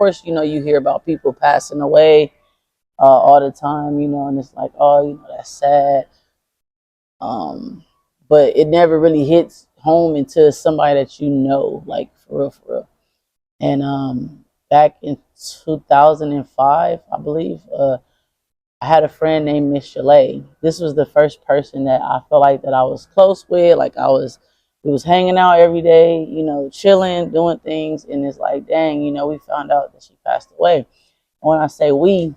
course, you hear about people passing away all the time, and it's like, oh, that's sad. Um, but it never really hits home into somebody that like for real, for real. And back in 2005, I believe, I had a friend named Miss Chalet. This was the first person that I felt like that I was close with. Like we was hanging out every day, chilling, doing things. And it's like, dang, we found out that she passed away. And when I say we,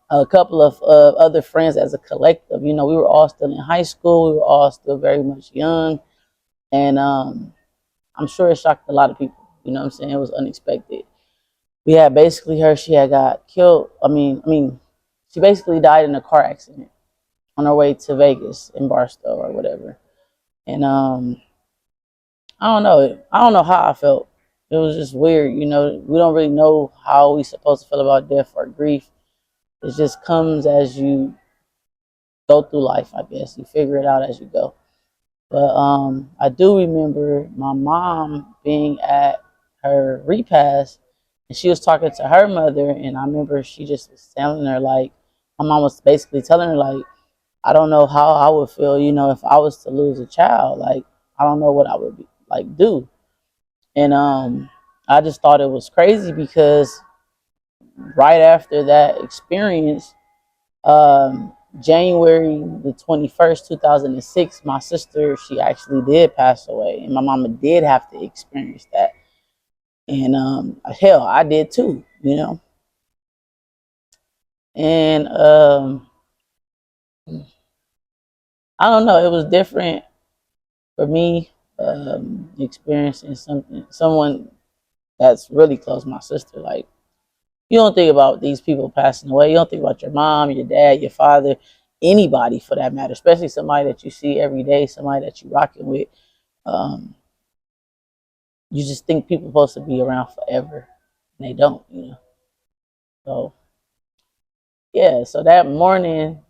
a couple of other friends as a collective, we were all still in high school. We were all still very much young. And I'm sure it shocked a lot of people. You know what I'm saying? It was unexpected. We had basically she had got killed. She basically died in a car accident on her way to Vegas in Barstow or whatever. And I don't know how I felt. It was just weird, We don't really know how we supposed to feel about death or grief. It just comes as you go through life, I guess. You figure it out as you go. But I do remember my mom being at her repast, and she was talking to her mother, and I remember she just was telling her, like, my mom was basically telling her, like, I don't know how I would feel, if I was to lose a child. Like, I don't know what I would do. And I just thought it was crazy because right after that experience, January the 21st, 2006, my sister, she actually did pass away, and my mama did have to experience that. And hell, I did too. And I don't know, it was different for me, experiencing someone that's really close, my sister. Like, you don't think about these people passing away. You don't think about your mom, your dad, your father, anybody for that matter, especially somebody that you see every day, somebody that you rocking with. Um, you just think people are supposed to be around forever, and they don't. So yeah, so that morning,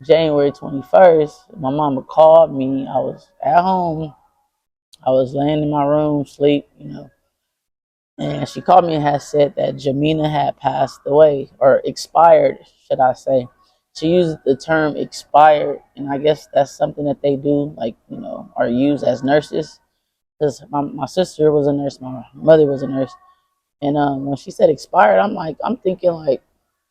January 21st, my mama called me. I was at home. I was laying in my room, sleep. And she called me and had said that Jamina had passed away, or expired, should I say. She used the term expired, and I guess that's something that they do, like, or use as nurses. Because my sister was a nurse, my mother was a nurse. And when she said expired, I'm thinking, like,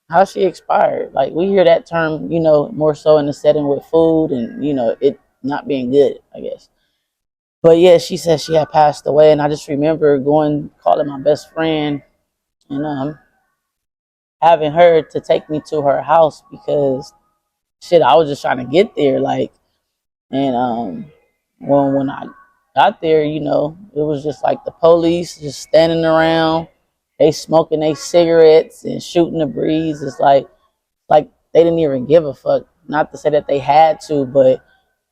how she expired? Like, we hear that term, more so in the setting with food and, it not being good, I guess. But yeah, she said she had passed away, and I just remember calling my best friend, and having her to take me to her house because shit, I was just trying to get there, like, and when I got there, it was just like the police just standing around, they smoking their cigarettes and shooting the breeze. It's like they didn't even give a fuck. Not to say that they had to, but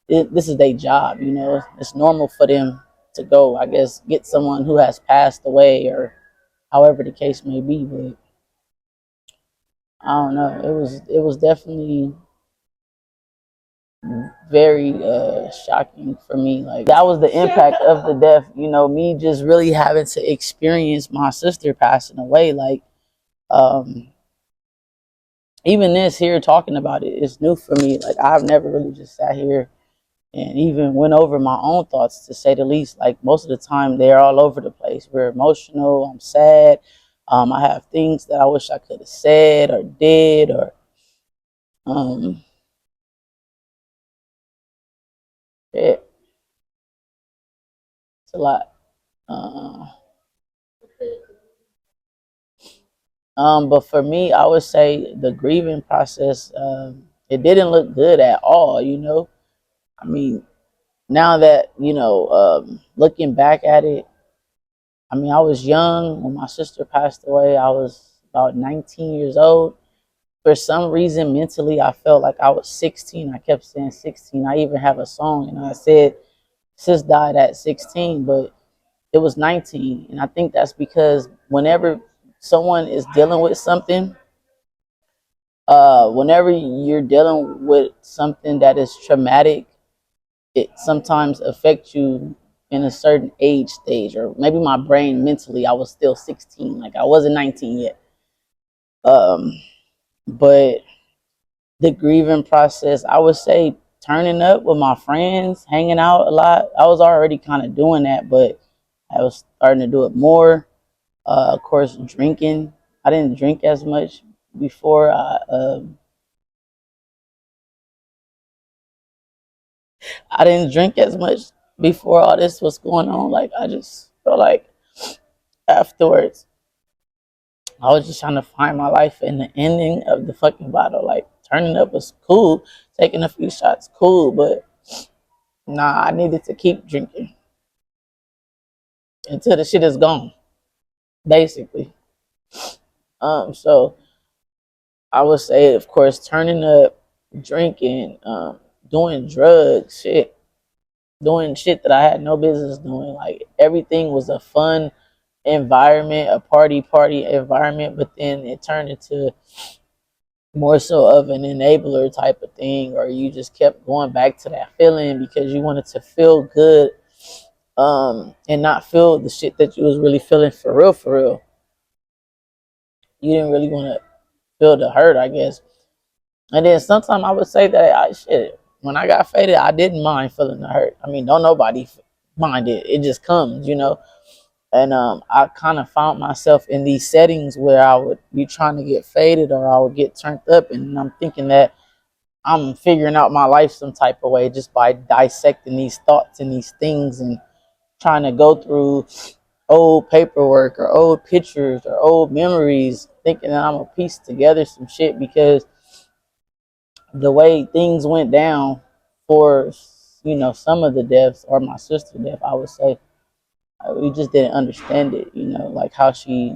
this is their job. It's normal for them to go, I guess, get someone who has passed away or however the case may be. But I don't know. It was definitely very shocking for me. Like, that was the impact of the death. Me just really having to experience my sister passing away. Like, um, even this here talking about it is new for me. Like, I've never really just sat here and even went over my own thoughts, to say the least. Like, most of the time they're all over the place. We're emotional. I'm sad. I have things that I wish I could have said or did, or um, yeah, it's a lot. Uh, but for me, I would say the grieving process, it didn't look good at all. I mean, now that, looking back at it, I mean, I was young when my sister passed away. I was about 19 years old. For some reason, mentally, I felt like I was 16. I kept saying 16. I even have a song, and I said, sis died at 16, but it was 19. And I think that's because whenever someone is dealing with something, whenever you're dealing with something that is traumatic, it sometimes affects you in a certain age stage, or maybe my brain mentally, I was still 16, like I wasn't 19 yet. Um, but the grieving process, I would say turning up with my friends, hanging out a lot. I was already kind of doing that, but I was starting to do it more. Of course, drinking. I didn't drink as much before. I didn't drink as much before all this was going on. Like I just felt like afterwards, I was just trying to find my life, and the ending of the fucking bottle. Like turning up was cool, taking a few shots cool, but nah, I needed to keep drinking until the shit is gone, basically. So I would say, of course, turning up, drinking, doing drugs, shit, doing shit that I had no business doing. Like everything was a fun environment, a party environment, but then it turned into more so of an enabler type of thing, or you just kept going back to that feeling because you wanted to feel good, and not feel the shit that you was really feeling for real, for real. You didn't really want to feel the hurt, I guess. And then sometimes I would say that shit, when I got faded, I didn't mind feeling the hurt. I mean, don't nobody mind it. It just comes, you know. And I kind of found myself in these settings where I would be trying to get faded, or I would get turned up, and I'm thinking that I'm figuring out my life some type of way just by dissecting these thoughts and these things, and trying to go through old paperwork or old pictures or old memories, thinking that I'm gonna piece together some shit, because the way things went down for, some of the deaths, or my sister's death, I would say, we just didn't understand it, like how she,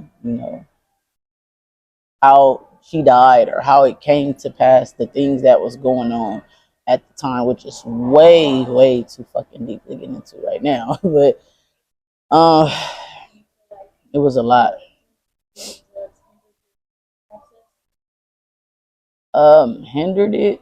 how she died, or how it came to pass, the things that was going on at the time, which is way, way too fucking deep to get into right now. But uh, it was a lot. Hindered it.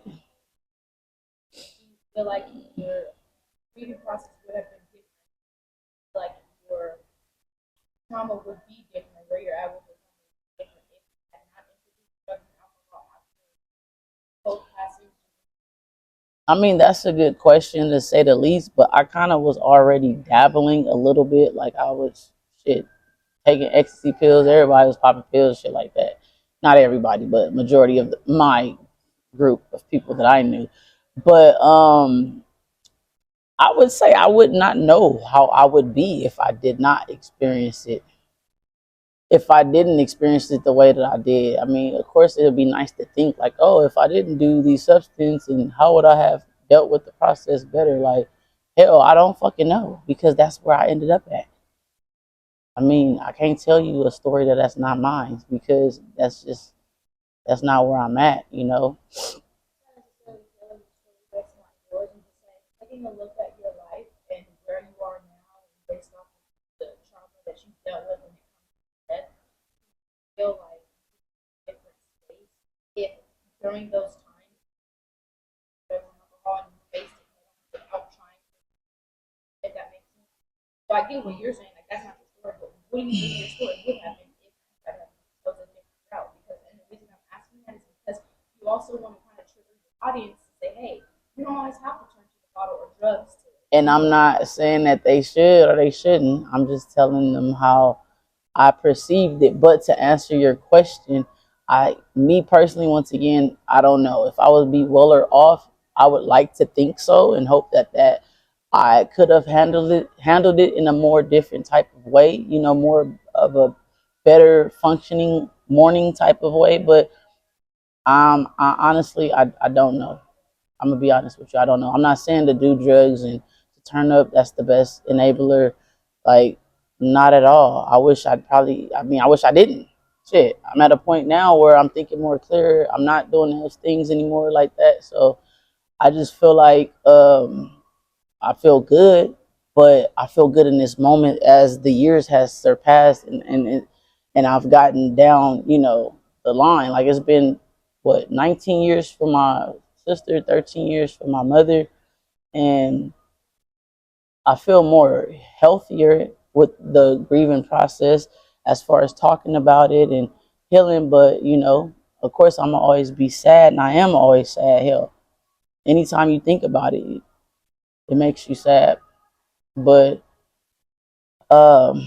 I mean, that's a good question to say the least, but I kind of was already dabbling a little bit. Like I was shit taking ecstasy pills. Everybody was popping pills, shit like that. Not everybody, but majority of my group of people that I knew. But I would say I would not know how I would be if I did not experience it. If I didn't experience it the way that I did. I mean, of course, it would be nice to think like, oh, if I didn't do these substance, and how would I have dealt with the process better? Like, hell, I don't fucking know, because that's where I ended up at. I mean, I can't tell you a story that's not mine, because that's not where I'm at. And I'm not saying that they should or they shouldn't. I'm just telling them how I perceived it. But to answer your question, me personally, once again, I don't know if I would be well or off. I would like to think so, and hope that I could have handled it in a more different type of way. More of a better functioning morning type of way. But I honestly, I don't know. I'm gonna be honest with you. I don't know. I'm not saying to do drugs and to turn up. That's the best enabler. Like, not at all. I wish I'd probably. I mean, I wish I didn't. Shit. I'm at a point now where I'm thinking more clear. I'm not doing those things anymore like that. So I just feel like I feel good, but I feel good in this moment as the years has surpassed, and I've gotten down, the line. Like it's been what 19 years for my sister, 13 years for my mother, and I feel more healthier with the grieving process as far as talking about it and healing. But of course, I'm gonna always be sad, and I am always sad. Hell, anytime you think about it, it makes you sad. But um,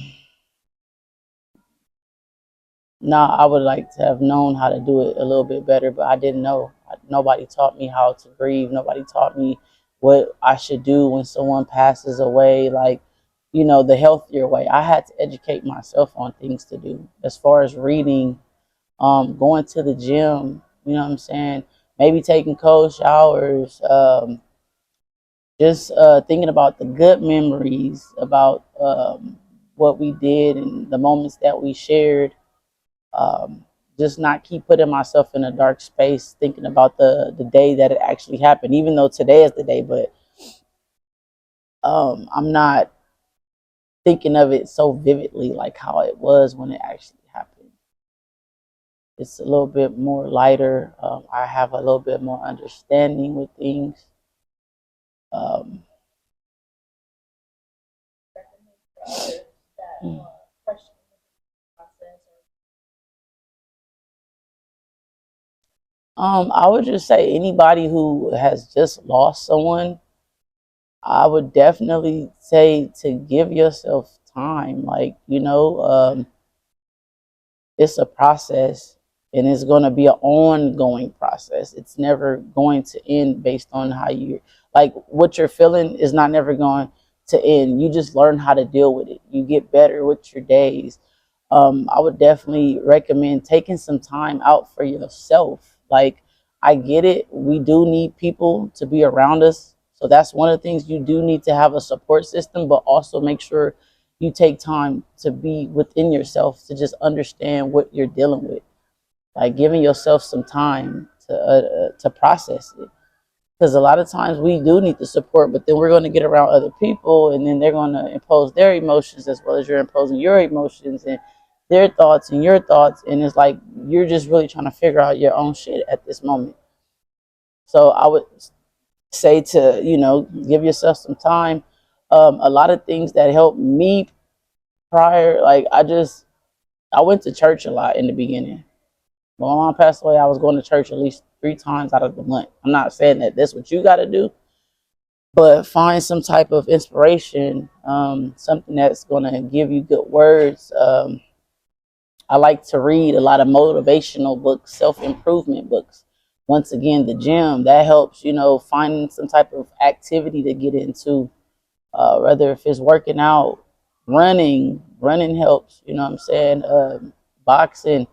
now I would like to have known how to do it a little bit better, but I didn't know. Nobody taught me how to grieve. Nobody taught me what I should do when someone passes away. Like, the healthier way. I had to educate myself on things to do as far as reading, going to the gym. You know what I'm saying? Maybe taking cold showers. Just thinking about the good memories, about what we did and the moments that we shared. um, just not keep putting myself in a dark space thinking about the day that it actually happened, even though today is the day. But I'm not thinking of it so vividly like how it was when it actually happened. It's a little bit more lighter. I have a little bit more understanding with things. um, I would just say anybody who has just lost someone, I would definitely say to give yourself time. Like, it's a process, and it's going to be an ongoing process. It's never going to end based on how you, like, what you're feeling is not never going to end. You just learn how to deal with it. You get better with your days. I would definitely recommend taking some time out for yourself. Like, I get it. We do need people to be around us. So that's one of the things. You do need to have a support system, but also make sure you take time to be within yourself to just understand what you're dealing with. Like, giving yourself some time to process it. Because a lot of times we do need the support, but then we're going to get around other people, and then they're going to impose their emotions as well as you're imposing your emotions and their thoughts and your thoughts. And it's like you're just really trying to figure out your own shit at this moment. So I would say to, give yourself some time. A lot of things that helped me prior, like I went to church a lot in the beginning. When my mom passed away, I was going to church at least 3 times out of the month. I'm not saying that that's what you got to do, but find some type of inspiration, something that's going to give you good words. I like to read a lot of motivational books, self-improvement books. Once again, the gym, that helps, finding some type of activity to get into, whether if it's working out, running helps, you know what I'm saying? Boxing,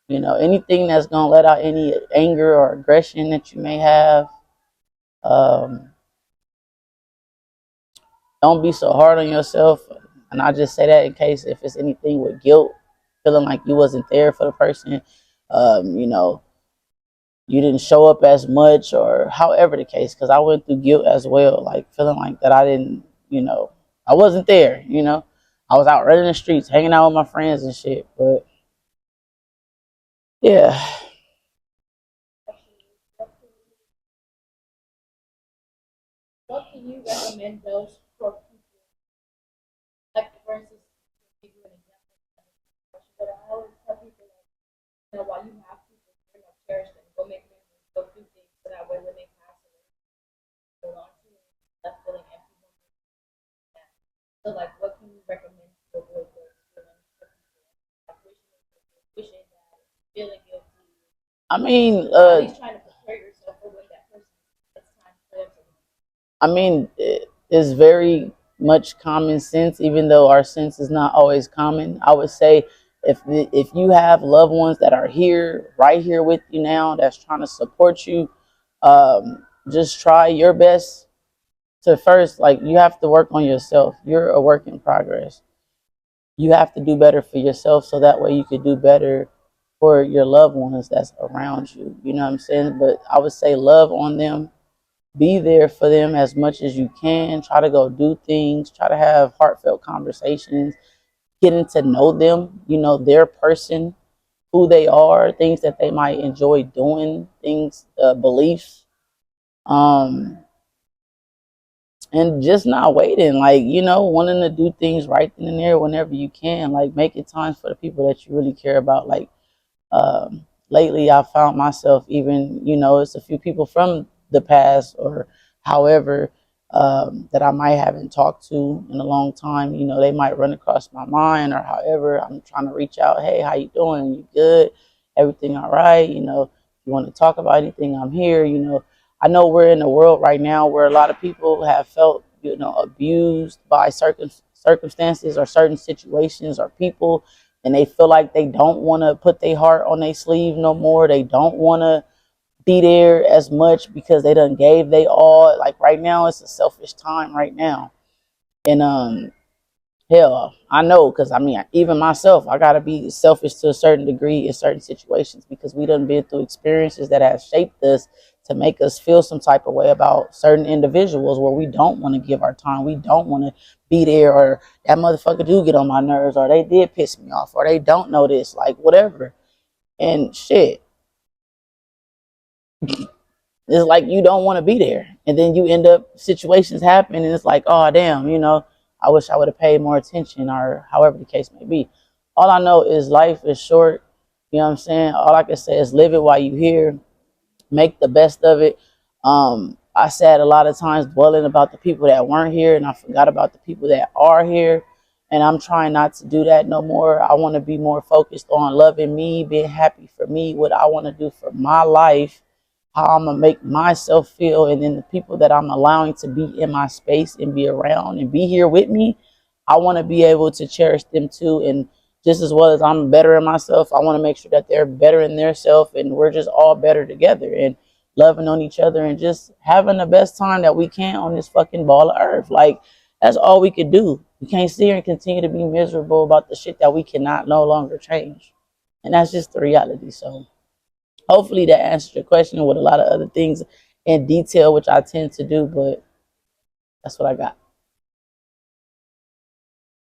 anything that's going to let out any anger or aggression that you may have. Um, don't be so hard on yourself. And I just say that in case if it's anything with guilt, feeling like you wasn't there for the person, um, you know, you didn't show up as much, or however the case. Because I went through guilt as well, like feeling like that I didn't, I wasn't there. I was out running the streets, hanging out with my friends and shit. But yeah. I mean, it's very much common sense, even though our sense is not always common. I would say if you have loved ones that are here, right here with you now, that's trying to support you, just try your best to first, like, you have to work on yourself. You're a work in progress. You have to do better for yourself so that way you could do better for your loved ones that's around you. You know what I'm saying? But I would say love on them, be there for them as much as you can. Try to go do things, try to have heartfelt conversations, getting to know them, their person, who they are, things that they might enjoy doing, things, beliefs. Um, and just not waiting, like, wanting to do things right then and there whenever you can, like making times for the people that you really care about. Like, lately I found myself, even, it's a few people from the past or however, that I might haven't talked to in a long time. They might run across my mind, or however I'm trying to reach out. Hey, how you doing? You good? Everything all right? If you want to talk about anything, I'm here. I know we're in a world right now where a lot of people have felt, abused by circumstances or certain situations or people, and they feel like they don't want to put their heart on their sleeve no more. They don't want to be there as much because they done gave they all. Like, right now, it's a selfish time right now. And hell, I know, because I mean, even myself, I gotta be selfish to a certain degree in certain situations, because we done been through experiences that have shaped us to make us feel some type of way about certain individuals, where we don't want to give our time, we don't want to be there, or that motherfucker do get on my nerves, or they did piss me off, or they don't know this, like whatever. And shit, it's like you don't want to be there, and then you end up, situations happen, and it's like, oh damn, I wish I would have paid more attention, or however the case may be. All I know is life is short. You know what I'm saying? All I can say is live it while you here, make the best of it. I sat a lot of times dwelling about the people that weren't here, and I forgot about the people that are here. And I'm trying not to do that no more. I want to be more focused on loving me, being happy for me, what I want to do for my life, how I'm gonna make myself feel, and then the people that I'm allowing to be in my space and be around and be here with me, I want to be able to cherish them too. And just as well as I'm better in myself, I want to make sure that they're better in their self, and we're just all better together and loving on each other and just having the best time that we can on this fucking ball of earth. Like, that's all we could do. We can't sit here and continue to be miserable about the shit that we cannot no longer change. And that's just the reality. So hopefully that answered your question with a lot of other things in detail, which I tend to do, but that's what I got.